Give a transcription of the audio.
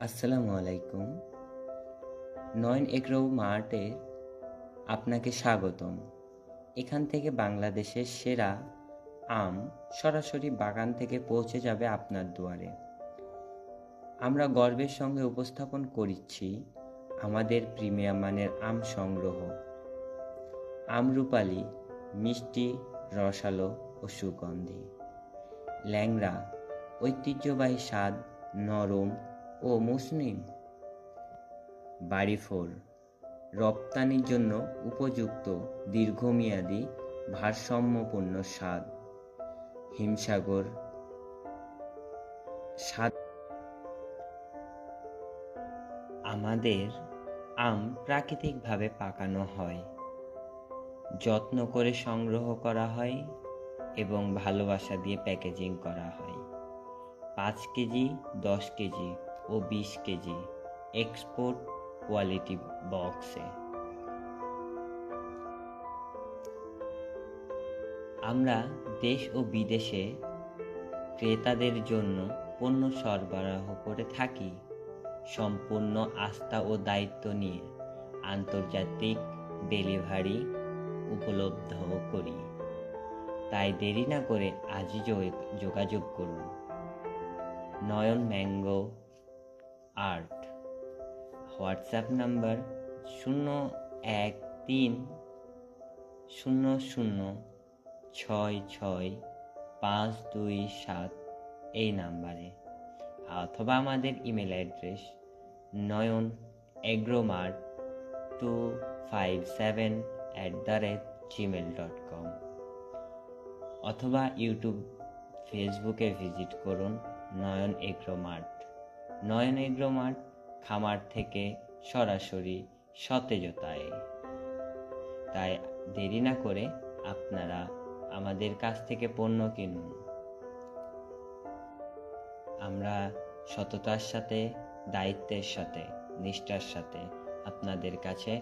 আসসালামু আলাইকুম। নয়ন এগ্রো মার্টে আপনাকে স্বাগতম। এখান থেকে বাংলাদেশের সেরা আম সরাসরি বাগান থেকে পৌঁছে যাবে আপনার দুয়ারে। আমরা গর্বের সঙ্গে উপস্থাপন করছি আমাদের প্রিমিয়াম মানের আম সংগ্রহ। আমরুপালি মিষ্টি, রসালো ও সুগন্ধি। ল্যাংড়া ঐতিহ্যবাহী স্বাদ, নরম ও মসৃণ। বাড়িফোর রপ্তানির জন্য উপযুক্ত দীর্ঘমেয়াদী ভারসাম্যপূর্ণ স্বাদ। হিমসাগর স্বাদ। আমাদের আম প্রাকৃতিকভাবে পাকানো হয়, যত্ন করে সংগ্রহ করা হয় এবং ভালোবাসা দিয়ে প্যাকেজিং করা হয়। 5 কেজি, 10 কেজি ও 20 কেজি এক্সপোর্ট কোয়ালিটি বক্সে। আমরা দেশ ও বিদেশে ক্রেতাদের জন্য পণ্য সরবরাহ করে থাকি সম্পূর্ণ আস্থা ও দায়িত্ব নিয়ে। আন্তর্জাতিক ডেলিভারি উপলব্ধ করি। তাই দেরি না করে আজই যোগাযোগ করুন। নয়ন ম্যাঙ্গো আর্ট। হোয়াটসঅ্যাপ নাম্বার 0130066527 এই নাম্বারে, অথবা আমাদের ইমেল অ্যাড্রেস noyanagro.257@gmail.com, অথবা ইউটিউব, ফেসবুকে ভিজিট করুন নয়ন এগ্রো মার্ট। নয়ন এগ্রো মার্ট, খামার থেকে সরাসরি সতেজতায়। তাই দেরি না করে আপনারা আমাদের কাছ থেকে পণ্য কিনুন। আমরা সততার সাথে, দায়িত্বের সাথে, নিষ্ঠার সাথে আপনাদের কাছে